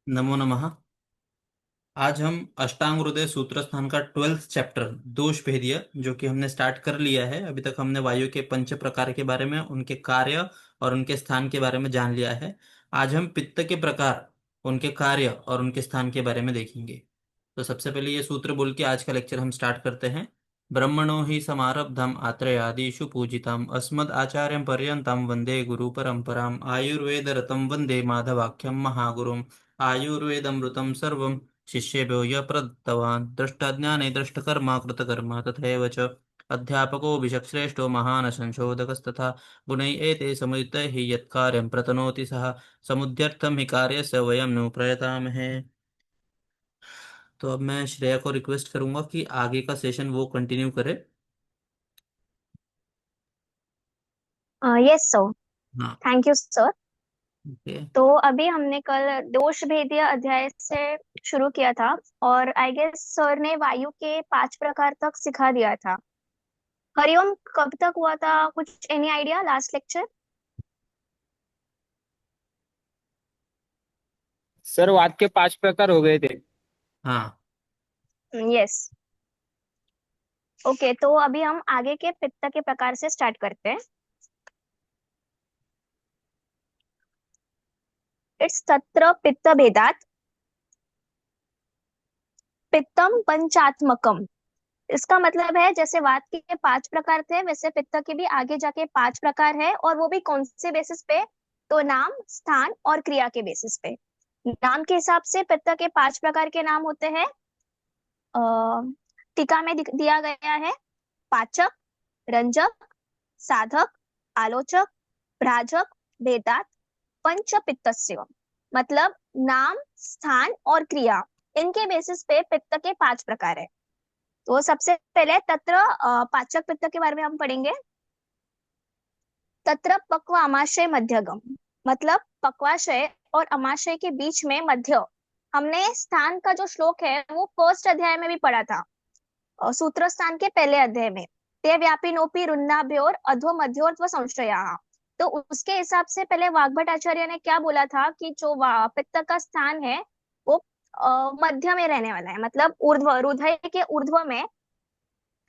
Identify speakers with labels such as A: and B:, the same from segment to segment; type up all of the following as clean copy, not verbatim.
A: नमो नमः। आज हम अष्टांग हृदय सूत्र स्थान का 12th चैप्टर दोष भेदिय जो कि हमने स्टार्ट कर लिया है। अभी तक हमने वायु के पंच प्रकार के बारे में, उनके कार्य और उनके स्थान के बारे में जान लिया है। आज हम पित्त के प्रकार, उनके कार्य और उनके स्थान के बारे में देखेंगे। तो सबसे पहले ये सूत्र बोल के आज का लेक्चर हम स्टार्ट करते हैं। ब्रह्मणो ही समारब्धम आत्रेयादिषु पूजितम अस्मद् आचार्यं पर्यन्तं वंदे गुरु परंपराम आयुर्वेद रतम वंदे माधवाख्यम महागुरुम आयुर्वेदमृतं सर्वं शिष्येभ्यो यः प्रदत्तवान् दृष्टाज्ञाने दृष्टकर्मा कृतकर्मा तथैव च अध्यापको विशक्श्रेष्ठो महान् संशोधकस्तथा गुणैः एते समुदितैः यत्कार्यं प्रतनोति सः समुद्यर्थं हि कार्यस्य वयं नु प्रयतामहे। तो अब मैं श्रेया को रिक्वेस्ट करूंगा कि आगे का सेशन वो कंटिन्यू करे।
B: Yes sir.
A: हाँ।
B: Thank you sir.
A: ओके।
B: तो अभी हमने कल दोष भेदीय अध्याय से शुरू किया था और आई गेस सर ने वायु के 5 प्रकार तक सिखा दिया था। हरिओम कब तक हुआ था, कुछ any idea last lecture?
C: Sir वात के 5 प्रकार हो गए थे।
A: हाँ।
B: यस। ओके, तो अभी हम आगे के पित्त के प्रकार से स्टार्ट करते हैं। इट्स तत्र पित्त भेदात पित्तम पंचात्मकम। इसका मतलब है जैसे वात के 5 प्रकार थे वैसे पित्त के भी आगे जाके 5 प्रकार है, और वो भी कौन से बेसिस पे? तो नाम, स्थान और क्रिया के बेसिस पे। नाम के हिसाब से पित्त के 5 प्रकार के नाम होते हैं। अः टीका में दिया गया है। पाचक, रंजक, साधक, आलोचक, भ्राजक, भेदात, पंच पित्तस्य। मतलब नाम, स्थान और क्रिया, इनके बेसिस पे पित्त के 5 प्रकार है। तो सबसे पहले तत्र पाचक पित्त के बारे में हम पढ़ेंगे। तत्र पक्व अमाशय मध्यगम, मतलब पक्वाशय और अमाशय के बीच में मध्य। हमने स्थान का जो श्लोक है वो फर्स्ट अध्याय में भी पढ़ा था, सूत्र स्थान के पहले अध्याय में। ते व्यापिनोपि रुन्नाभ्योर अधो मध्योर्ध्व संशयाः। तो उसके हिसाब से पहले वाग्भट आचार्य ने क्या बोला था कि जो पित्त का स्थान है वो मध्य में रहने वाला है, मतलब ऊर्ध्व, हृदय के ऊर्ध्व में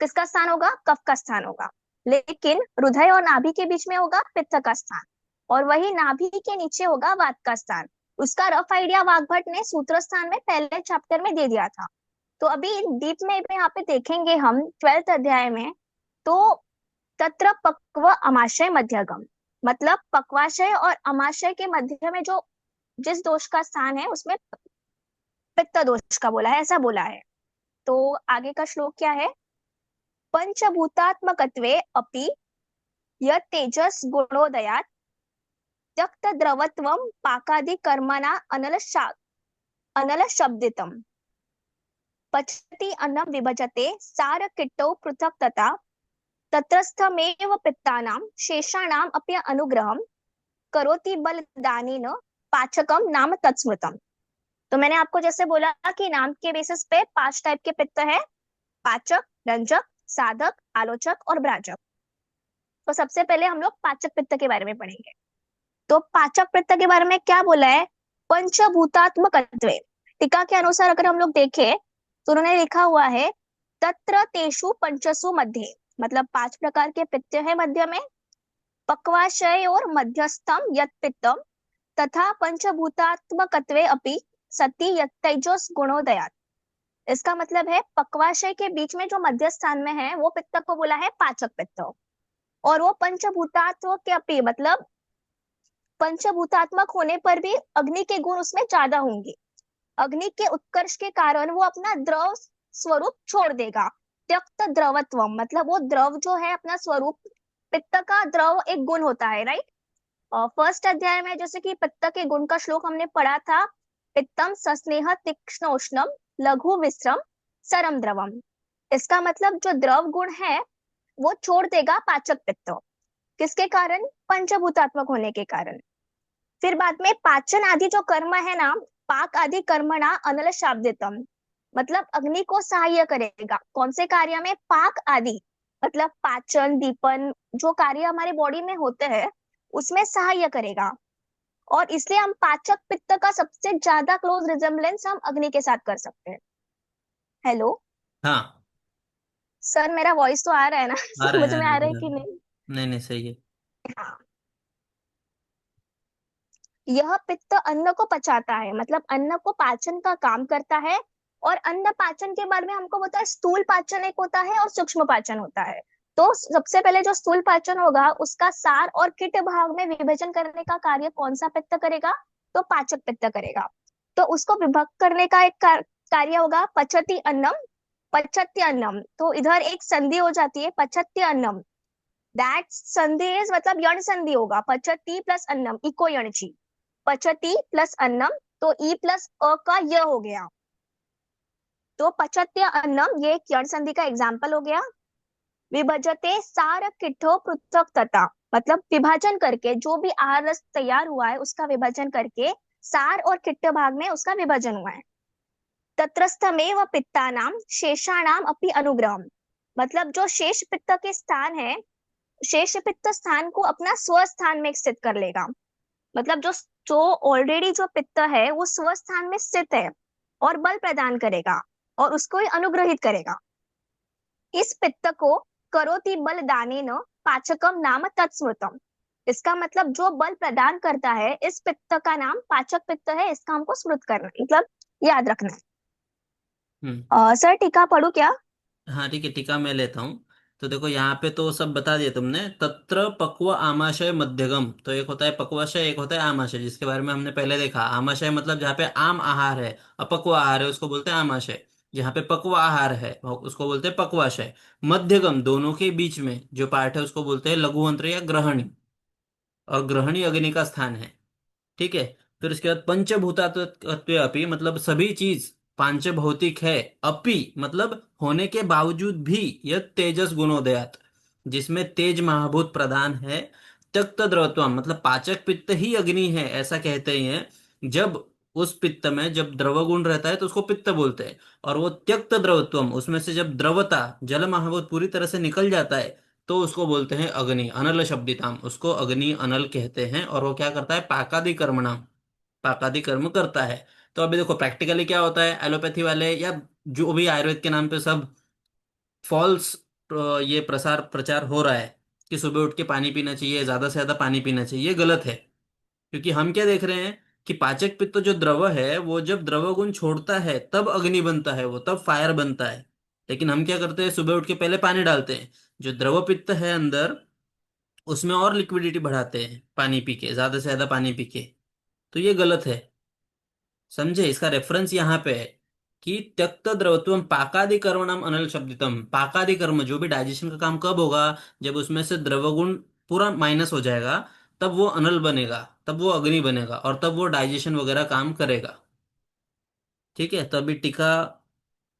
B: किसका स्थान होगा? कफ का स्थान होगा। लेकिन हृदय और नाभि के बीच में होगा पित्त का स्थान, और वही नाभि के नीचे होगा वात का स्थान। उसका रफ आइडिया वाग्भट ने सूत्र स्थान में पहले चैप्टर में दे दिया था। तो अभी डीप में भी यहाँ पे देखेंगे हम 12th अध्याय में। तो तत्र पक्व अमाशय मध्यगम, मतलब पक्वाशय और अमाशय के मध्य में जो जिस दोष का स्थान है उसमें पित्त दोष का बोला है, ऐसा बोला है। तो आगे का श्लोक क्या है? पंचभूतात्मकत्वे अपि यत् तेजस गुणोदयात् त्यक्त द्रवत्वं पाकादि कर्मणा अनल शब्दितम् पचति अन्नं विभजते सार किट्टौ पृथक् तथा तत्रस्थमेव पित्तानां शेषाणाम् अपि अनुग्रहं करोति बलदानेन पाचकम नाम तत्स्मृतम। तो मैंने आपको जैसे बोला कि नाम के बेसिस पे 5 टाइप के पित्त है: पाचक, रंजक, साधक, आलोचक और भ्राजक। तो सबसे पहले हम लोग पाचक पित्त के बारे में पढ़ेंगे। तो पाचक पित्त के बारे में क्या बोला है? पंचभूतात्मकत्वे। टीका के अनुसार अगर हम लोग देखें तो उन्होंने लिखा हुआ है तत्र तेषु पंचसु मध्ये, मतलब 5 प्रकार के पित्त है मध्य में। पक्वाशय और मध्यस्थम यत् पित्तम तथा पंचभूतात्मकत्वे अपि सति यत् तेजस गुणोदयात्। इसका मतलब है पक्वाशय के बीच में जो मध्य स्थान में है वो पित्त को बोला है पाचक पित्त, और वो पंचभूतात्व के अपि, मतलब पंचभूतात्मक होने पर भी अग्नि के गुण उसमें ज्यादा होंगे। अग्नि के उत्कर्ष के कारण वो अपना द्रव स्वरूप छोड़ देगा। त्यक्त द्रवत्व, मतलब वो द्रव जो है अपना स्वरूप, पित्त का द्रव एक गुण होता है, राइट। फर्स्ट अध्याय में जैसे कि पित्त के गुण का श्लोक हमने पढ़ा था, पित्तम सस्नेह तीक्ष्णोष्णम लघु विश्रम सरम द्रवम। इसका मतलब जो द्रव गुण है वो छोड़ देगा पाचक पित्त। किसके कारण? पंचभूतात्मक होने के कारण। फिर बाद में पाचन आदि जो कर्म है ना, पाक आदि कर्मणा अनल शाब्दितम, मतलब अग्नि को सहाय्य करेगा। कौन से कार्य में? पाक आदि, मतलब पाचन, दीपन, जो कार्य हमारे बॉडी में होते हैं उसमें सहाय्य करेगा। और इसलिए हम पाचक पित्त का सबसे ज्यादा क्लोज रिजेम्बलेंस हम अग्नि के साथ कर सकते हैं। हेलो
A: हाँ,
B: सर, मेरा वॉइस तो आ रहा है ना?
A: आ रहा है,
B: समझ
A: आ
B: में
A: रहा
B: आ
A: है
B: रहा है कि
A: बराबर।
B: नहीं?
A: नहीं नहीं, सही है।
B: हाँ। यह पित्त अन्न को पचाता है, मतलब अन्न को पाचन का काम करता है। और अन्न पाचन के बारे में हमको पता है, स्थूल पाचन एक होता है और सूक्ष्म पाचन होता है। तो सबसे पहले जो स्थूल पाचन होगा उसका सार और किट भाग में विभाजन करने का कार्य कौन सा पित्त करेगा? तो पाचक पित्त करेगा। तो उसको विभक्त करने का एक कार्य होगा पचति अन्नम। पचत्य अन्नम, तो इधर एक संधि हो जाती है पचत्य अन्नम। दैट संधि इज मतलब यण संधि होगा, पचति प्लस अन्नम इको यणची। पचति प्लस अन्नम, तो ई प्लस अ का य हो गया। तो पचत्य अन्नम ये एक यण संधि का एग्जाम्पल हो गया। विभजते सार किट्ठो पृथक तथा, मतलब विभाजन करके जो भी आहार रस तैयार हुआ है उसका विभाजन करके सार और किट्ट भाग में उसका विभाजन हुआ है। तत्रस्थमेव पित्तानाम शेषाणाम अपि अनुग्रहम, मतलब जो शेष पित्त के स्थान है, शेष पित्त स्थान को अपना स्व स्थान में स्थित कर लेगा। मतलब जो जो ऑलरेडी जो पित्त है वो स्व स्थान में स्थित है और बल प्रदान करेगा और उसको ही अनुग्रहित करेगा। इस पित्त को करोति बल दानेन पाचकम नाम तत्स्मृतम। इसका मतलब जो बल प्रदान करता है इस पित्त का नाम पाचक पित्त है, इसका हमको स्मृत करना है, मतलब याद रखना
A: हम्म।
B: है। सर टीका पढ़ू क्या?
A: हाँ ठीक है, टीका मैं लेता हूँ। तो देखो यहाँ पे तो सब बता दिया तुमने। तत्र पक्व आमाशय मध्यगम, तो एक होता है पक्वाशय, एक होता है आमाशय, जिसके बारे में हमने पहले देखा। आमाशय मतलब जहाँ पे आम आहार है, अपक्व आहार है, उसको बोलते हैं आमाशय। जहाँ पे पक्व आहार है उसको बोलते हैं पक्वाशय। मध्यगम दोनों के बीच में जो पार्ट है उसको बोलते हैं लघुवंत्र या ग्रहणी। और ग्रहणी अग्नि का स्थान है। ठीक है। फिर उसके बाद पंचभूतात्व अपि, मतलब सभी चीज पांच भौतिक है। अपि मतलब होने के बावजूद भी, यह तेजस गुणोदयात, जिसमें तेज महाभूत प्रधान है। त्यक्त द्रवत्वम मतलब पाचक पित्त ही अग्नि है, ऐसा कहते ही हैं। जब उस पित्त में जब द्रव गुण रहता है तो उसको पित्त बोलते हैं। और वो त्यक्त द्रवत्वम, उसमें से जब द्रवता जल महाभूत पूरी तरह से निकल जाता है तो उसको बोलते हैं अग्नि। अनल शब्दिताम, उसको अग्नि अनल कहते हैं। और वो क्या करता है? पाकादि कर्मणाम, पाकादि कर्म करता है। तो अभी देखो प्रैक्टिकली क्या होता है, एलोपैथी वाले या जो भी आयुर्वेद के नाम पे सब फॉल्स ये प्रसार प्रचार हो रहा है कि सुबह उठ के पानी पीना चाहिए, ज्यादा से ज्यादा पानी पीना चाहिए, ये गलत है। क्योंकि हम क्या देख रहे हैं कि पाचक पित्त जो द्रव है वो जब द्रव गुण छोड़ता है तब अग्नि बनता है, वो तब फायर बनता है। लेकिन हम क्या करते हैं, सुबह उठ के पहले पानी डालते हैं, जो द्रव पित्त है अंदर उसमें और लिक्विडिटी बढ़ाते हैं पानी पी के, ज्यादा से ज्यादा पानी पी के। तो ये गलत है। समझे? इसका रेफरेंस यहाँ पे है कि त्यक्त द्रवत्वम पाकादि कर्मणाम अनल शब्दितम। पाकादि कर्म जो भी डाइजेशन का काम कब होगा? जब उसमें से द्रवगुण पूरा माइनस हो जाएगा, तब वो अनल बनेगा, तब वो अग्नि बनेगा, और तब वो डाइजेशन वगैरह काम करेगा। ठीक है। तो अभी टीका,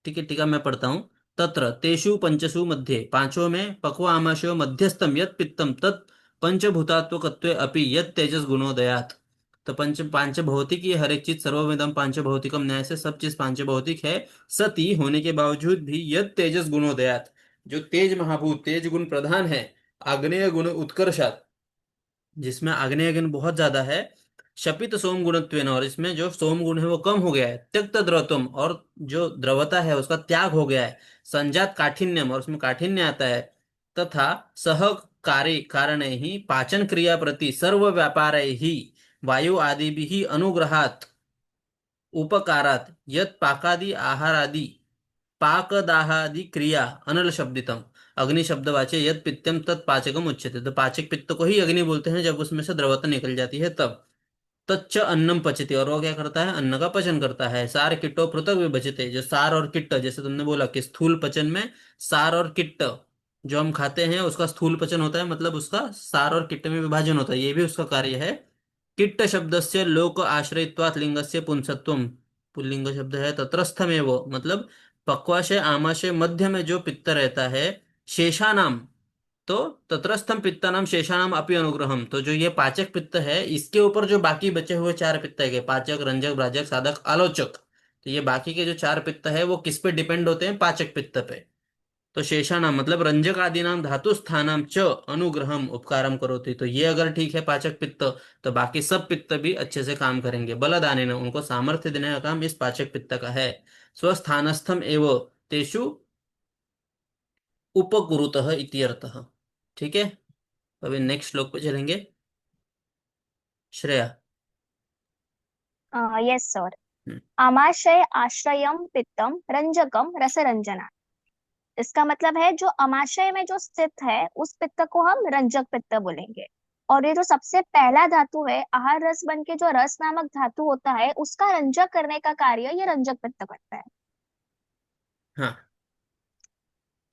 A: ठीक है टीका मैं पढ़ता हूँ। तत्र तेषु पंचसु मध्ये, पांचों में पक्व आमाशयो मध्यस्थम यत् पित्तम तत् पंचभूतात्मकत्वे अपि यत् तेजस गुणोदयात्। तो पंच पांच भौतिक, ये हर एक चीज सर्वविदम पांच भौतिकम न्याय से सब चीज पांच भौतिक है। सती होने के बावजूद भी यत् तेजस गुणोदयात्, जो तेज महाभूत तेज गुण प्रधान है। आग्नेय गुण उत्कर्षात्, जिसमें आग्नेय गुण बहुत ज्यादा है। शपित सोम गुणत्वेन, और इसमें जो सोम गुण है वो कम हो गया है। त्यक्त द्रवत्वम, और जो द्रवता है उसका त्याग हो गया है। संजात काठिन्यम, और उसमें काठिन्य आता है। तथा सह कार्य कारण ही पाचन क्रिया प्रति सर्व व्यापार ही वायु आदि भी अनुग्रहात उपकारात यत पाकादि आहारादि पाकदाहादि क्रिया अनल शब्दितम। अग्नि शब्द वाच्य यद पित्तम तत् पाचकम उच्यते। तो पाचक पित्त को ही अग्नि बोलते हैं, जब उसमें से द्रवता निकल जाती है तब। तच्च अन्नम पचते, और वो क्या करता है? अन्न का पचन करता है। सार किट्टो पृथक विभजते, जो सार और किट्ट, जैसे तुमने बोला कि स्थूल पचन में सार और किट्ट जो हम खाते हैं उसका स्थूल पचन होता है, मतलब उसका सार और किट्ट में विभाजन होता है, ये भी उसका कार्य है। किट्ट शब्दस्य लोक आश्रयत्वात् लिंगस्य पुंसत्वम, पुल्लिंग शब्द है। तत्रस्थमेव मतलब पक्वाशय आमाशय मध्य में जो पित्त रहता है। शेषानाम, तो तत्रस्थम पित्तानाम शेषानाम अपि अनुग्रहम, तो जो ये पाचक पित्त है इसके ऊपर जो बाकी बचे हुए चार पित्त है, पाचक रंजक ब्राजक साधक आलोचक, तो ये बाकी के जो चार पित्त है वो किस पे डिपेंड होते हैं? पाचक पित्त पे। तो शेषाणाम मतलब रंजक आदि नाम धातु स्थानाम च अनुग्रहम उपकारम करोति, तो ये अगर ठीक है पाचक पित्त, तो बाकी सब पित्त भी अच्छे से काम करेंगे। बलदाने न उनको सामर्थ्य देने का काम इस पाचक पित्त का है। स्वस्थानस्थम एव तेषु उपकुरुतः इत्यर्थः। ठीक है, अभी नेक्स्ट श्लोक पे चलेंगे। श्रेया।
B: Yes sir.
A: हम्म,
B: आमाशय आश्रयम पित्तम रंजकम रसरंजना। इसका मतलब है जो अमाशय में जो स्थित है उस पित्त को हम रंजक पित्त बोलेंगे। और ये जो सबसे पहला धातु है आहार रस बन के जो रस नामक धातु होता है उसका रंजक करने का कार्य ये रंजक पित्त करता है।
A: हाँ,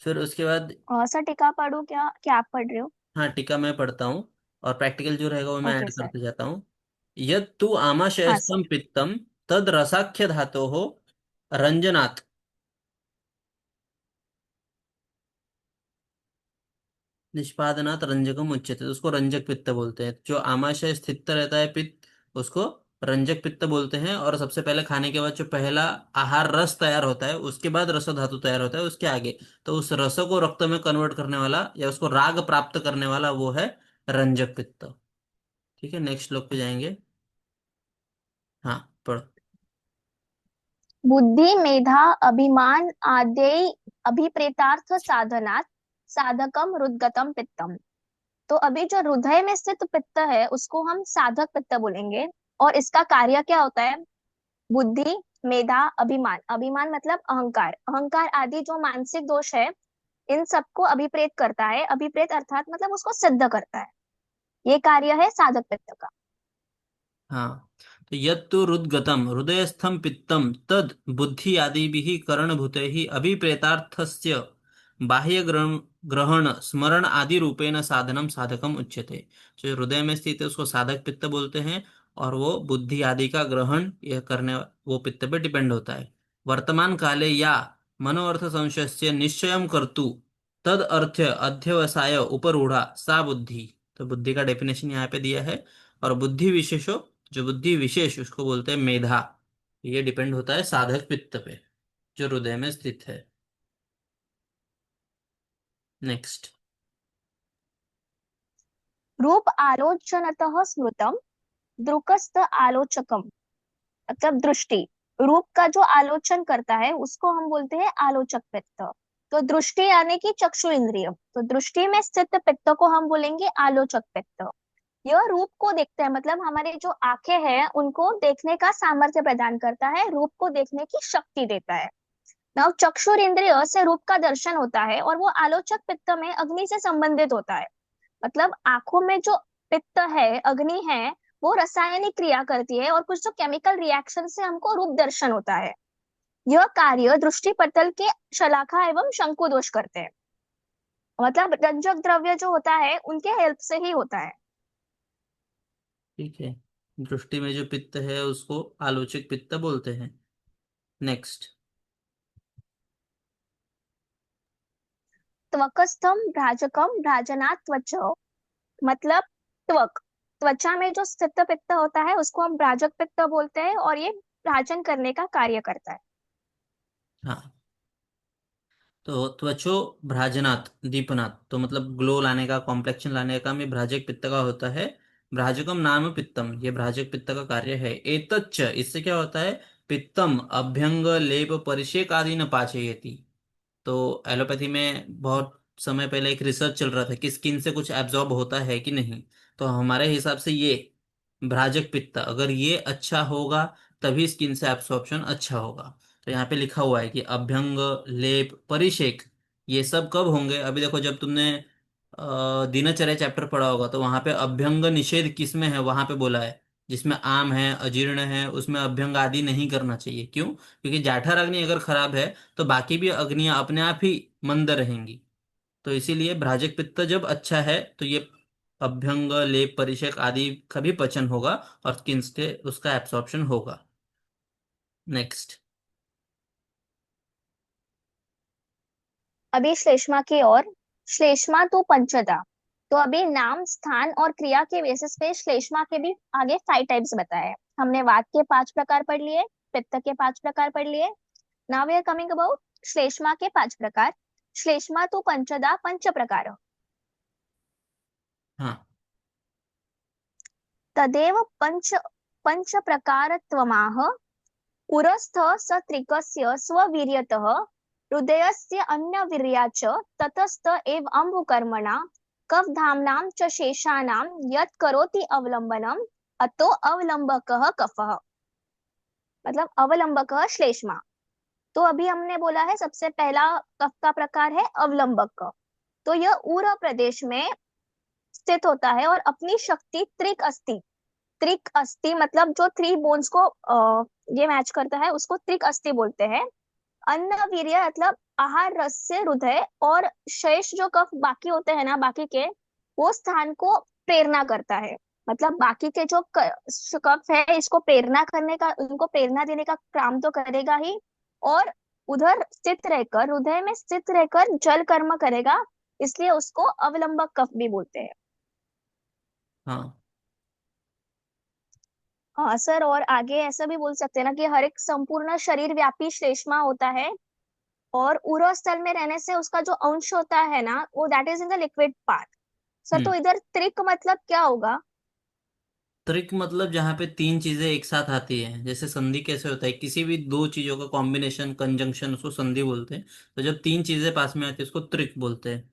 A: फिर उसके बाद।
B: और सर टीका पढ़ू क्या क्या आप पढ़ रहे हो?
A: हाँ, टीका मैं पढ़ता हूँ, और प्रैक्टिकल जो रहेगा वो मैं
B: ओके
A: ऐड
B: सर।
A: करते जाता हूँ। यद तु
B: हाँ
A: आमाशयस्थम
B: सर।
A: पित्तम तद रसाख्य धातो हो रंजनात् निष्पादनात् रंजकम उच्यते, तो उसको रंजक पित्त बोलते हैं। जो आमाशय स्थित रहता है पित्त, उसको रंजक पित्त बोलते हैं। और सबसे पहले खाने के बाद जो पहला आहार रस तैयार होता है, उसके बाद रस धातु तैयार होता है उसके आगे, तो उस रस को रक्त में कन्वर्ट करने वाला या उसको राग प्राप्त करने वाला वो है रंजक पित्त। ठीक है, नेक्स्ट श्लोक पे जाएंगे। हाँ, पढ़ो।
B: बुद्धि मेधा अभिमान आदि अभिप्रेतार्थ साधनात् साधकम हृदगतम पित्तम। तो अभी जो हृदय में स्थित पित्त है उसको हम साधक पित्त बोलेंगे। और इसका कार्य क्या होता है? बुद्धि, मेधा, अभिमान। अभिमान मतलब अहंकार, अहंकार आदि जो मानसिक दोष है इन सबको अभिप्रेत करता है। अभिप्रेत अर्थात मतलब उसको सिद्ध करता है। ये कार्य है साधक पित्त का।
A: हाँ, तो यत्तु हृद्गतम हृदयस्थम पित्तम तद बुद्धि आदिभिः करणभूतैः अभिप्रेतार्थस्य बाह्य ग्रहण स्मरण आदि रूपेण साधनम साधकम उच्यते। जो हृदय में स्थित है उसको साधक पित्त बोलते हैं, और वो बुद्धि आदि का ग्रहण यह करने वो पित्त पे डिपेंड होता है। वर्तमान काले या मनोअर्थ संशयस्य निश्चयं कर्तु तद अर्थ अध्यवसाय उपरूढ़ा सा बुद्धि। तो बुद्धि का डेफिनेशन यहाँ पे दिया है। और बुद्धि विशेषो, जो बुद्धि विशेष उसको बोलते हैं मेधा। ये डिपेंड होता है साधक पित्त पे जो हृदय में स्थित है। नेक्स्ट।
B: रूप आलोचनतः स्मृतम दृक्स्थ आलोचकम। मतलब दृष्टि, रूप का जो आलोचन करता है उसको हम बोलते हैं आलोचक पित्त। तो दृष्टि यानी कि चक्षु इंद्रिय, तो दृष्टि में स्थित पित्त को हम बोलेंगे आलोचक पित्त। यह रूप को देखते हैं, मतलब हमारे जो आंखें हैं उनको देखने का सामर्थ्य प्रदान करता है, रूप को देखने की शक्ति देता है। नाउ चक्षुर इंद्रिय से रूप का दर्शन होता है और वो आलोचक पित्त में अग्नि से संबंधित होता है। मतलब आंखों में जो पित्त है, अग्नि है, वो रासायनिक क्रिया करती है और कुछ जो केमिकल रिएक्शन से हमको रूप दर्शन होता है। यह कार्य दृष्टि पटल के शलाका एवं शंकु दोष करते हैं। मतलब रंजक द्रव्य जो होता है उनके हेल्प से ही होता है।
A: ठीक है, दृष्टि में जो पित्त है उसको आलोचक पित्त बोलते हैं। नेक्स्ट।
B: त्वकस्थम भ्राजकम भ्राजनात् त्वच। मतलब त्वक, त्वचा में जो स्थित पित्त होता है उसको हम भ्राजक पित्त बोलते हैं और ये भ्राजन करने का कार्य करता है।
A: हाँ, तो त्वचो भ्राजनात् दीपनात्, तो मतलब ग्लो लाने का, कॉम्प्लेक्शन लाने का काम ये भ्राजक पित्त का होता है। भ्राजकम नाम पित्तम, ये भ्राजक पित्त का कार्य है। एतच्च, इससे क्या होता है? पित्तम अभ्यंग लेप परिषेक आदि न पाचयति। तो एलोपैथी में बहुत समय पहले एक रिसर्च चल रहा था कि स्किन से कुछ एब्जॉर्ब होता है कि नहीं। तो हमारे हिसाब से ये भ्राजक पित्त अगर ये अच्छा होगा तभी स्किन से एब्सॉर्प्शन अच्छा होगा। तो यहाँ पे लिखा हुआ है कि अभ्यंग, लेप, परिषेक, ये सब कब होंगे? अभी देखो, जब तुमने दिनचर्या चैप्टर पढ़ा होगा तो वहां पे अभ्यंग निषेध किस में है, वहां पे बोला है जिसमें आम है, अजीर्ण है, उसमें अभ्यंग आदि नहीं करना चाहिए। क्यों? क्योंकि जाठर अग्नि अगर खराब है तो बाकी भी अग्नियां अपने आप ही मंद रहेंगी। तो इसीलिए भ्राजक पित्त जब अच्छा है तो ये अभ्यंग, लेप, परिषेक आदि का भी पचन होगा और स्किन से उसका एब्सॉर्प्शन होगा। नेक्स्ट।
B: अभी श्लेष्मा की ओर। श्लेष्मा तो पंचदा। तो अभी नाम, स्थान और क्रिया के बेसिस पे श्लेष्मा के भी आगे 5 टाइप्स बताए। हमने वात के 5 प्रकार पढ़ लिए, पित्त के 5 प्रकार पढ़ लिए। Now we are coming about श्लेष्मा के 5 प्रकार। श्लेष्मा तु पंचदा पंच प्रकार।
A: हाँ।
B: तदेव पंच प्रकारत्वमाह। पुरस्थ स त्रिकस्य स्ववीर्यतः हृदयस्य अन्यवीर्या च ततस्त एव अम्बुकर्मणा कफधाम्नां च शेषाणां यत् करोति अवलंबनम अतो अवलंबकः कफः। मतलब अवलंबकः श्लेष्मा। तो अभी हमने बोला है सबसे पहला कफ का प्रकार है अवलंबक कफ। तो यह उर प्रदेश में स्थित होता है और अपनी शक्ति त्रिक अस्थि, त्रिक अस्थि मतलब जो थ्री बोन्स को ये मैच करता है उसको त्रिक अस्थि बोलते हैं। अन्न वीर्य मतलब आहार रस से हृदय और शेष जो कफ बाकी होते हैं ना बाकी के, वो स्थान को प्रेरणा करता है। मतलब बाकी के जो कफ है इसको प्रेरणा करने का, उनको प्रेरणा देने का काम तो करेगा ही, और उधर स्थित रहकर हृदय में स्थित रहकर जल कर्म करेगा, इसलिए उसको अवलंबक कफ भी बोलते हैं।
A: हाँ।
B: हाँ सर, और आगे ऐसा भी बोल सकते हैं ना कि हर एक संपूर्ण शरीर व्यापी श्लेष्मा होता है, और उरव स्थल में रहने से उसका जो अंश होता है ना वो that is in the liquid part. Sir तो
A: हम्म।
B: इधर त्रिक मतलब क्या होगा?
A: त्रिक मतलब जहाँ पे तीन चीजें एक साथ आती हैं, जैसे संधि कैसे होता है, किसी भी दो चीजों का कॉम्बिनेशन, कंजंक्शन, उसको संधि बोलते हैं। तो जब तीन चीजें पास में आती है उसको त्रिक बोलते हैं।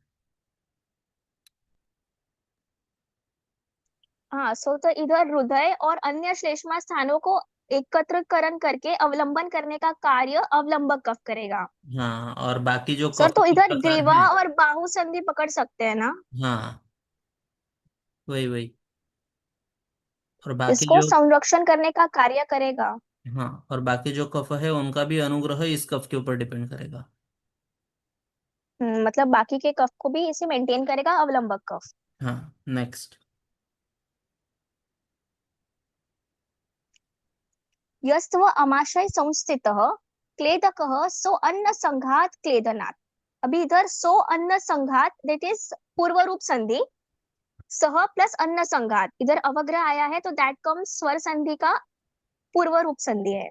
B: हाँ सो तो इधर हृदय और अन्य श्लेष्मा स्थानों को एकत्रीकरण करके अवलंबन करने का कार्य अवलंबक कफ करेगा।
A: हाँ, और बाकी जो
B: सर
A: कफ
B: तो
A: के
B: इधर
A: प्रकार
B: ग्रीवा
A: हैं।
B: और बाहु संधि पकड़ सकते हैं ना?
A: हाँ, वही वही। और बाकी
B: इसको
A: जो,
B: संरक्षण करने का कार्य करेगा।
A: हाँ, और बाकी जो कफ है उनका भी अनुग्रह इस कफ के ऊपर डिपेंड करेगा।
B: मतलब बाकी के कफ को भी इसे मेंटेन करेगा अवलंबक कफ।
A: हाँ, नेक्स्ट।
B: यस्त्व अमाशय संस्थितः क्लेदकः सो अन्न संघात क्लेदनात्। अभी इधर सो अन्न संघात दैट इज पूर्व रूप संधि, सह प्लस अन्न संघात, इधर अवग्रह आया है तो दैट कम्स स्वर संधि का पूर्व रूप संधि है।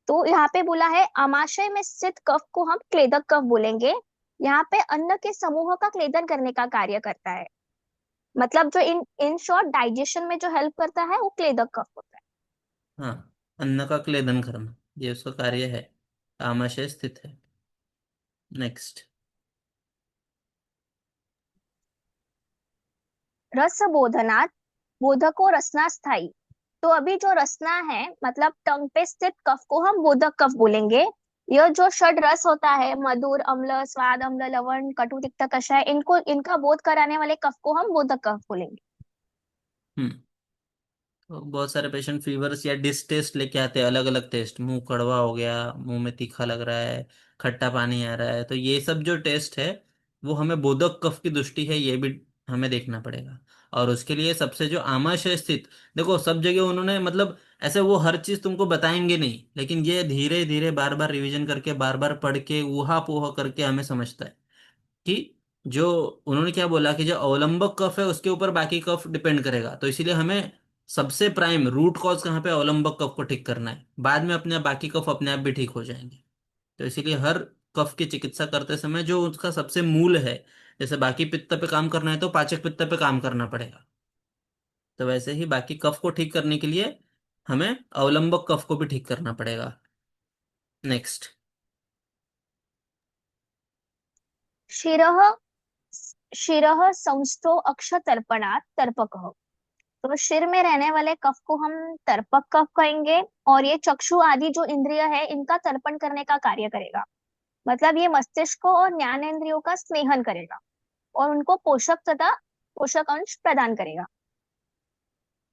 B: तो यहाँ पे बोला है अमाशय में स्थित कफ को हम क्लेदक कफ बोलेंगे। यहाँ पे अन्न के समूह का क्लेदन करने का कार्य करता है। मतलब जो इन इन शॉर्ट डाइजेशन में जो हेल्प करता है वो क्लेदक कफ होता है।
A: हाँ, अन्न का क्लेदन करना, ये उसका कार्य है, आमाशय स्थित है। नेक्स्ट।
B: रस बोधनात् बोधको रसना स्थाई। तो अभी जो रसना है मतलब टंग पे स्थित कफ को हम बोधक कफ बोलेंगे। यह जो षड रस होता है मधुर अम्ल स्वाद अम्ल लवण कटु तिक्त कषाय, इनको इनका बोध कराने वाले कफ को हम बोधक कफ बोलेंगे।
A: हम्म। तो बहुत सारे पेशेंट फीवर्स या डिस्टेस्ट लेके आते हैं, अलग अलग टेस्ट, मुंह कड़वा हो गया, मुंह में तीखा लग रहा है, खट्टा पानी आ रहा है, तो ये सब जो टेस्ट है वो हमें बोधक कफ की दृष्टि है, ये भी हमें देखना पड़ेगा। और उसके लिए सबसे जो आमाशय स्थित, देखो सब जगह उन्होंने मतलब ऐसे वो हर चीज तुमको बताएंगे नहीं, लेकिन ये धीरे धीरे बार बार रिवीजन करके बार बार पढ़ के ऊहा पोहा करके हमें समझता है कि जो उन्होंने क्या बोला कि जो अवलंबक कफ है उसके ऊपर बाकी कफ डिपेंड करेगा, तो इसीलिए हमें सबसे प्राइम रूट कॉज कहाँ पे, अवलंबक कफ को ठीक करना है, बाद में अपने बाकी कफ अपने आप भी ठीक हो जाएंगे। तो इसीलिए हर कफ की चिकित्सा करते समय जो उसका सबसे मूल है, जैसे बाकी पित्त पे काम करना है तो पाचक पित्त पे काम करना पड़ेगा, तो वैसे ही बाकी कफ को ठीक करने के लिए हमें अवलंबक कफ को भी ठीक करना पड़ेगा। नेक्स्ट।
B: शिरः शिरः संस्थो अक्ष तर्पणात् तर्पकः। तो सिर में रहने वाले कफ को हम तर्पक कफ कहेंगे, और ये चक्षु आदि जो इंद्रिय है इनका तर्पण करने का कार्य करेगा। मतलब ये मस्तिष्क को और ज्ञानेंद्रियों का स्नेहन करेगा और उनको पोषक तथा पोषक अंश प्रदान करेगा।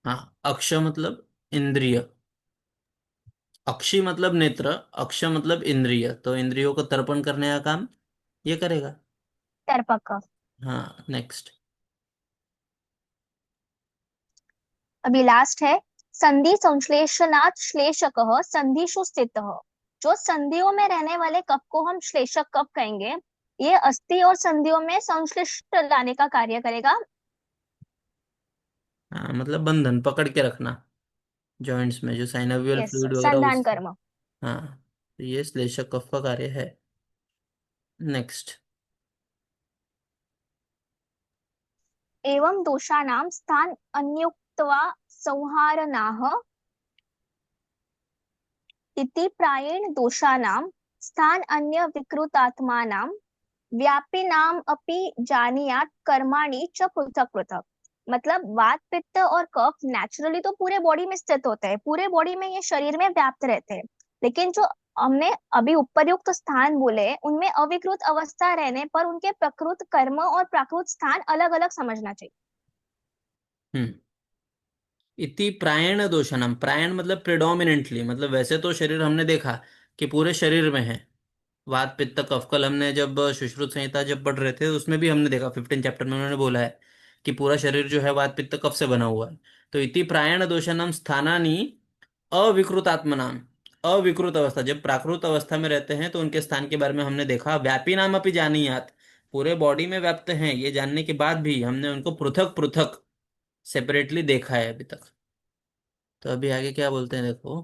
A: हाँ, अक्ष मतलब इंद्रिय, अक्षी मतलब नेत्र, अक्ष मतलब इंद्रिय, तो इंद्रियों को तर्पण करने का काम ये करेगा।
B: तर्पक कफ।
A: हाँ, नेक्स्ट।
B: अभी लास्ट है संधि संश्लेषणात् श्लेषकः संधिषु स्थितः। जो संधियों में रहने वाले कफ को हम श्लेषक कफ कहेंगे, ये अस्थि और संधियों में संश्लिष्ट लाने का कार्य करेगा।
A: हाँ, मतलब बंधन पकड़ के रखना, जॉइंट्स में जो साइनोवियल
B: यस
A: फ्लूइड वगैरह
B: संधान
A: उस,
B: कर्म।
A: हाँ, तो ये श्लेषक कफ का कार्य है। नेक्स्ट।
B: एवं दोषाणां स्थान अन्युक्त्वा संहारणाः इति प्रायेण दोषाणां स्थान अन्य विकृतात्मानां व्यापिनाम अपि जानीयात कर्माणि च पृथक पृथक। मतलब वात पित्त और कफ नेचुरली तो पूरे बॉडी में स्थित होते हैं, पूरे बॉडी में ये शरीर में व्याप्त रहते हैं, लेकिन जो हमने अभी उपयुक्त स्थान बोले उनमें अविकृत अवस्था रहने पर उनके प्रकृत कर्म और प्राकृत स्थान अलग अलग समझना चाहिए।
A: हम्म। इति प्रायण दोषणम, प्रायण मतलब प्रिडोमिनेंटली, मतलब वैसे तो शरीर हमने देखा कि पूरे शरीर में है वात पित्त कफ। कल हमने जब सुश्रुत संहिता जब पढ़ रहे थे उसमें भी हमने देखा, 15 चैप्टर में उन्होंने बोला है कि पूरा शरीर जो है वात पित्त कफ से बना हुआ है। तो इति प्रायण दोषणम स्थानानि अविकृत आत्मनाम, अविकृत अवस्था जब प्राकृत अवस्था में रहते हैं तो उनके स्थान के बारे में हमने देखा। व्यापी नाम अपनी जानीयात, पूरे बॉडी में व्याप्त हैं ये जानने के बाद भी हमने उनको पृथक पृथक सेपरेटली देखा है अभी तक। तो अभी आगे क्या बोलते हैं देखो।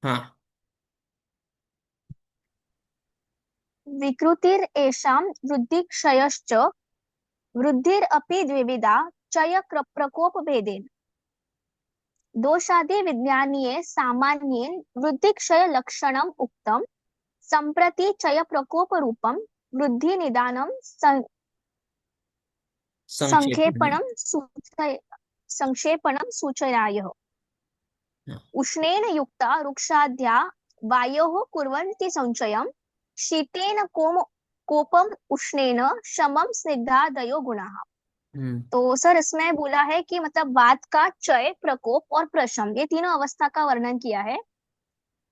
A: हाँ।
B: विकृतिर एषां वृद्धिक्षयश्च वृद्धिरपि द्विविधा चय प्रकोप भेदेन दोषादि विज्ञानीये सामान्ये वृद्धि क्षय लक्षणम उक्तम संप्रति चय प्रकोप रूपम वृद्धि निदानम
A: संक्षेप में।
B: संक्षेपणम सूचय संक्षेपणम सूचयाय
A: हाँ।
B: उष्णेन युक्ता रुक्षाद्या वायोः कुर्वन्ति संचयम् शीतेन कोपम उष्णेन शमम स्निग्धादयो गुणाः।
A: हम्म।
B: तो सर इसमें बोला है कि मतलब वात का चय प्रकोप और प्रशम ये तीनों अवस्था का वर्णन किया है।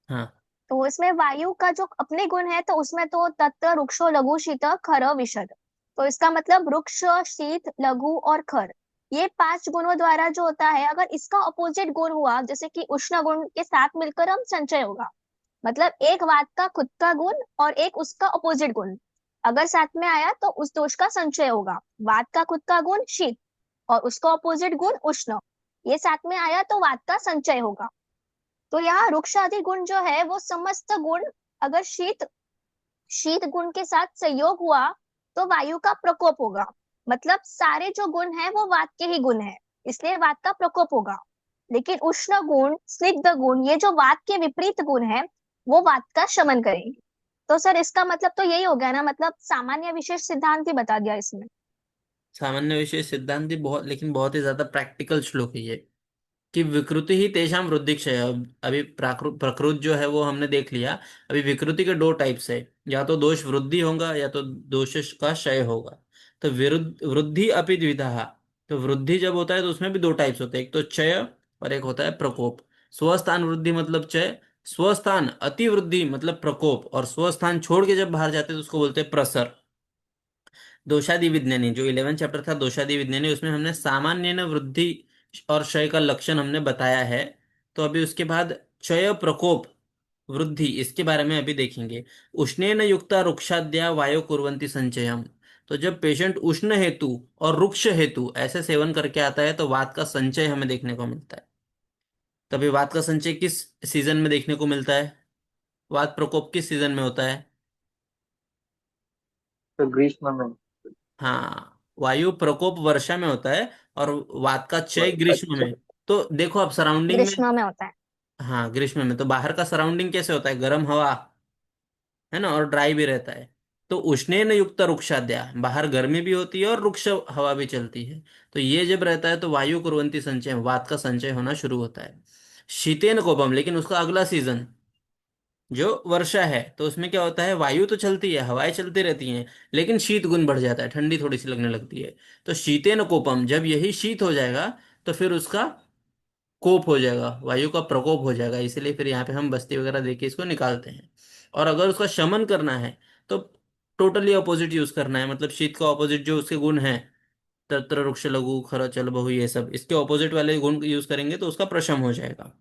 A: हाँ।
B: तो इसमें वायु का जो अपने गुण है तो उसमें तो तत्व वृक्षो लघु शीत खर विशद, तो इसका मतलब वृक्ष शीत लघु और खर ये पांच गुणों द्वारा जो होता है, अगर इसका अपोजिट गुण हुआ जैसे कि उष्ण गुण के साथ मिलकर हम संचय होगा, मतलब एक वात का खुद का गुण और एक उसका अपोजिट गुण अगर साथ में आया तो उस दोष का संचय होगा। वात का खुद का गुण शीत और उसका अपोजिट गुण उष्ण, ये साथ में आया तो वात का संचय होगा। तो यहाँ रुक्ष आदि गुण जो है वो समस्त गुण अगर शीत शीत गुण के साथ संयोग हुआ तो वायु का प्रकोप होगा, मतलब सारे जो गुण है वो वात के ही गुण है इसलिए वात का प्रकोप होगा। लेकिन उष्ण गुण स्निग्ध गुण ये जो वात के विपरीत गुण है वो वात का शमन करेंगे। तो सर इसका मतलब तो यही हो गया ना, मतलब सामान्य विशेष सिद्धांत ही बता दिया इसमें।
A: सामान्य विषय सिद्धांत भी बहुत, लेकिन बहुत ही ज्यादा प्रैक्टिकल श्लोक है ये। कि विकृति ही तेषाम वृद्धि क्षय। अभी प्राकृत प्रकृत जो है वो हमने देख लिया। अभी विकृति के दो टाइप्स है, या तो दोष वृद्धि होगा या तो दोष का क्षय होगा। तो विरुद्ध वृद्धि अपि द्विधा। तो वृद्धि जब होता है तो उसमें भी दो टाइप्स होते हैं, एक तो क्षय और एक होता है प्रकोप। स्वस्थान वृद्धि मतलब क्षय, स्वस्थान अति वृद्धि मतलब प्रकोप, और स्वस्थान छोड़ के जब बाहर जाते हैं तो उसको बोलते हैं प्रसर। दोषादि विज्ञानी जो 11 चैप्टर था दोषादि विज्ञानी, उसमें हमने सामान्य न वृद्धि और क्षय का लक्षण हमने बताया है। तो अभी उसके बाद क्षय प्रकोप वृद्धि इसके बारे में अभी देखेंगे। उष्णेन युक्ता रुक्षाद्या वायु कुर्वन्ति संचयम। तो जब पेशेंट उष्ण हेतु और रुक्ष हेतु ऐसे सेवन करके आता है तो वात का संचय हमें देखने को मिलता है। तभी वात का संचय किस सीजन में देखने को मिलता है? वात प्रकोप किस सीजन में होता है?
C: तो ग्रीष्म में।
A: हाँ, वायु प्रकोप वर्षा में होता है और वात का क्षय ग्रीष्म
C: अच्छा।
A: में। तो देखो आप सराउंडिंग में।
B: ग्रीष्म में होता है।
A: हाँ, ग्रीष्म में तो बाहर का सराउंडिंग कैसे होता है? गर्म हवा है ना, और ड्राई भी रहता है। तो उष्णेन युक्त रुक्षाद्या, बाहर गर्मी भी होती है और रुक्ष हवा भी चलती है। तो ये जब रहता है तो वायु कुर्वन्ति संचय, वात का संचय होना शुरू होता है। शीतेन कोपम, लेकिन उसका अगला सीजन जो वर्षा है तो उसमें क्या होता है, वायु तो चलती है हवाएं चलती रहती हैं, लेकिन शीत गुण बढ़ जाता है, ठंडी थोड़ी सी लगने लगती है। तो शीतेन कोपम, जब यही शीत हो जाएगा तो फिर उसका कोप हो जाएगा, वायु का प्रकोप हो जाएगा, इसीलिए फिर यहाँ पे हम बस्ती वगैरह देके इसको निकालते हैं। और अगर उसका शमन करना है तो टोटली अपोजिट यूज करना है, मतलब शीत का ऑपोजिट जो उसके गुण हैं, तत्र वृक्ष लघु खर चल बहु ये सब, इसके ऑपोजिट वाले गुण यूज करेंगे तो उसका प्रशम हो जाएगा।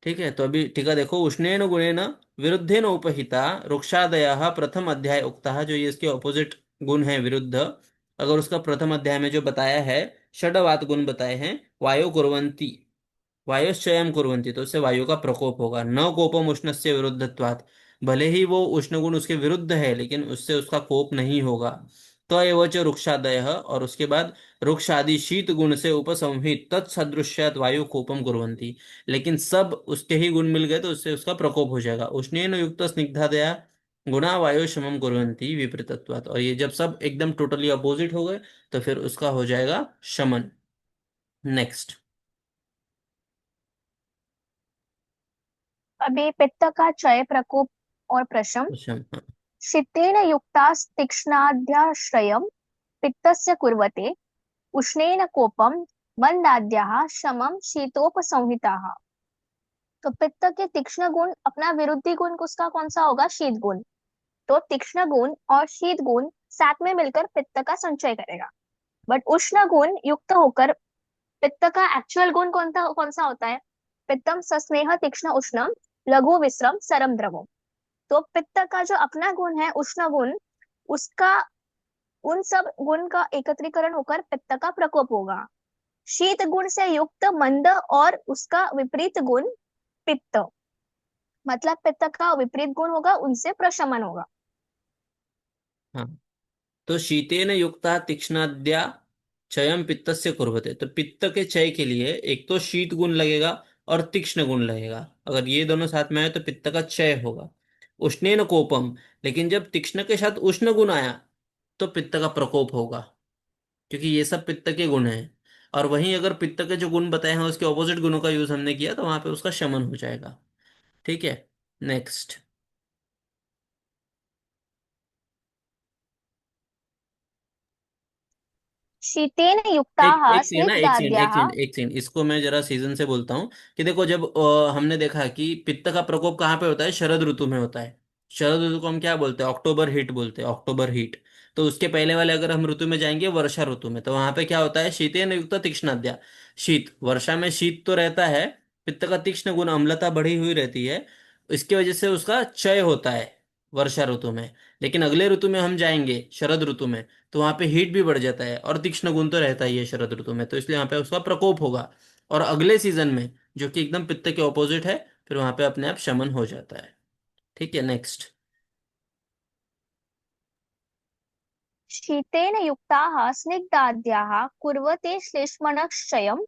A: ठीक है, तो अभी टीका देखो। उष्णेन गुणेन विरुद्धेन उपहिता रुक्षादयः प्रथम अध्याय उक्तः, जो ये इसके ऑपोजिट गुण है विरुद्ध, अगर उसका प्रथम अध्याय में जो बताया है षडवात गुण बताए हैं, वायु कुर्वन्ति वायुश्चयम कुर्वन्ति, तो उससे वायु का प्रकोप होगा। न कोपम उष्णस्य विरुद्धत्वात्, भले ही वो उष्ण गुण उसके विरुद्ध है लेकिन उससे उसका कोप नहीं होगा। तो एव च रुक्षादय, और उसके बाद रुक्षादि शीत गुण से उपसंहित तत्सदृश्यात वायु कोपम कुर्वन्ति। लेकिन सब उसके ही गुण मिल गए तो उससे उसका प्रकोप हो जाएगा। उष्णेन युक्त स्निग्धादया गुणा वायु शमम कुर्वन्ति विपरीतत्वात्। और ये जब सब एकदम टोटली अपोजिट हो गए तो फिर उसका हो जाएगा शमन। नेक्स्ट।
B: अभी पित्त का क्षय, प्रकोप और प्रशम।
A: शम, हाँ।
B: शीतेन युक्ता तीक्ष्णाद्याश्रयम् पित्तस्य कुर्वते, उष्णेन कोपम मंदाद्याः शमम शीतोपसंहिताः। तो पित्त के तीक्ष्ण गुण, अपना विरुद्धि गुण उसका कौन सा होगा? शीत गुण। तो तीक्ष्ण गुण और शीत गुण साथ में मिलकर पित्त का संचय करेगा। बट उष्ण गुण युक्त होकर पित्त का एक्चुअल गुण कौन सा होता है? पित्तम सस्नेह तीक्ष्ण उष्णम लघु विश्रम सरम द्रवम। तो पित्त का जो अपना गुण है उष्ण गुण, उसका उन सब गुण का एकत्रीकरण होकर पित्त का प्रकोप होगा। शीत गुण से युक्त मंद और उसका विपरीत गुण पित्त, मतलब पित्त का विपरीत गुण होगा, उनसे प्रशमन होगा।
A: हाँ, तो शीतेन युक्ता तीक्ष्णाद्या क्षयम पित्तस्य कुर्वते। तो पित्त के क्षय के लिए एक तो शीत गुण लगेगा और तीक्ष्ण गुण लगेगा। अगर ये दोनों साथ में आए तो पित्त का क्षय होगा। उष्णेन कोपम, लेकिन जब तीक्ष्ण के साथ उष्ण गुण आया तो पित्त का प्रकोप होगा, क्योंकि ये सब पित्त के गुण हैं। और वहीं अगर पित्त के जो गुण बताए हैं उसके ऑपोजिट गुणों का यूज हमने किया तो वहां पे उसका शमन हो जाएगा। ठीक है। नेक्स्ट।
B: शीतेन
A: एक
B: युक्ताः
A: एक सेकंड ना, एक सेकंड, एक
B: स्निग्धाद्याः।
A: सेकंड, एक सेकंड, इसको मैं जरा सीजन से बोलता हूँ। कि देखो, जब हमने देखा कि पित्त का प्रकोप कहाँ पे होता है, शरद ऋतु में होता है। शरद ऋतु को हम क्या बोलते हैं? अक्टूबर हीट बोलते हैं, अक्टूबर हीट। तो उसके पहले वाले अगर हम ऋतु में जाएंगे वर्षा ऋतु में, तो वहां पे क्या होता है? शीतेन युक्त तीक्ष्णाद्या। शीत, वर्षा में शीत तो रहता है, पित्त का तीक्ष्ण गुण अम्लता बढ़ी हुई रहती है, इसकी वजह से उसका क्षय होता है वर्षा ऋतु में। लेकिन अगले ऋतु में हम जाएंगे शरद ऋतु में, तो वहां पे हीट भी बढ़ जाता है और तीक्ष्ण गुण तो रहता ही है शरद ऋतु में, तो इसलिए वहां पे उसका प्रकोप होगा। और अगले सीजन में, जो कि एकदम पित्त के ऑपोजिट है, फिर वहां पे अपने आप शमन हो जाता है। ठीक है। नेक्स्ट।
B: शीतेन युक्ताः स्निग्धाद्याः कुर्वते श्लेष्मणक्षयम्,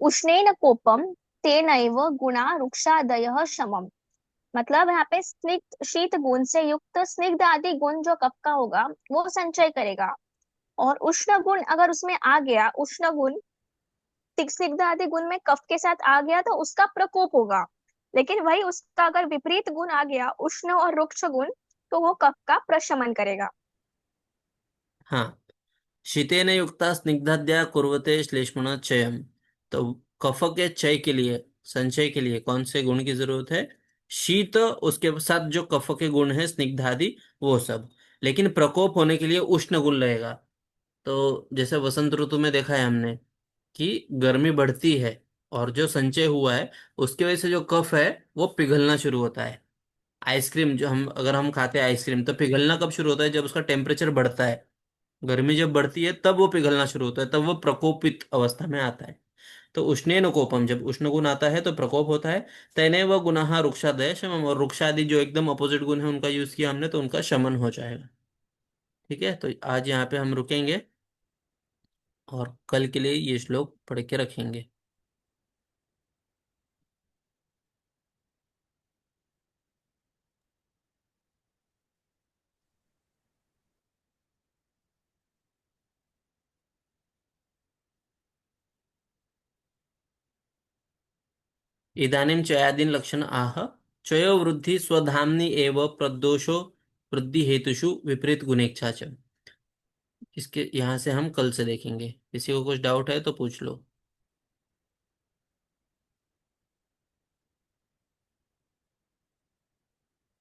B: उष्णेन कोपम तेनैव गुणा रुक्षादयः शमम। मतलब यहाँ पे स्निग्ध शीत गुण से युक्त स्निग्ध आदि गुण जो कफ का होगा वो संचय करेगा। और उष्ण गुण अगर उसमें आ गया, उष्ण गुण स्निग्ध आदि गुण में कफ के साथ आ गया तो उसका प्रकोप होगा। लेकिन वही उसका अगर विपरीत गुण आ गया, उष्ण और रुक्ष गुण, तो वो कफ का प्रशमन करेगा।
A: हाँ, शीतेन युक्ता स्निग्धाद्या कुर्वते श्लेष्मण क्षयम। तो कफ के क्षय के लिए, संचय के लिए कौन से गुण की जरूरत है? शीत, उसके साथ जो कफ के गुण है स्निग्धादि, वो सब। लेकिन प्रकोप होने के लिए उष्ण गुण लगेगा। तो जैसे वसंत ऋतु में देखा है हमने कि गर्मी बढ़ती है, और जो संचय हुआ है उसकी वजह से जो कफ है वो पिघलना शुरू होता है। आइसक्रीम, जो हम अगर हम खाते हैं आइसक्रीम, तो पिघलना कब शुरू होता है? जब उसका टेम्परेचर बढ़ता है। गर्मी जब बढ़ती है तब वो पिघलना शुरू होता है, तब वो प्रकोपित अवस्था में आता है। तो उष्णेन कोपम, जब उष्ण गुण आता है तो प्रकोप होता है। तेनेव गुणः रुक्षादय शमम, और रुक्षादि जो एकदम अपोजिट गुण है उनका यूज किया हमने तो उनका शमन हो जाएगा। ठीक है, तो आज यहाँ पे हम रुकेंगे और कल के लिए ये श्लोक पढ़ के रखेंगे। इदानीं चयादीन लक्षण आह। चयो वृद्धि स्वधाम्नि एव प्रदोषो वृद्धि हेतुषु विपरीत गुणेच्छा च। इसके यहाँ से हम कल से देखेंगे। किसी को कुछ डाउट है तो पूछ लो।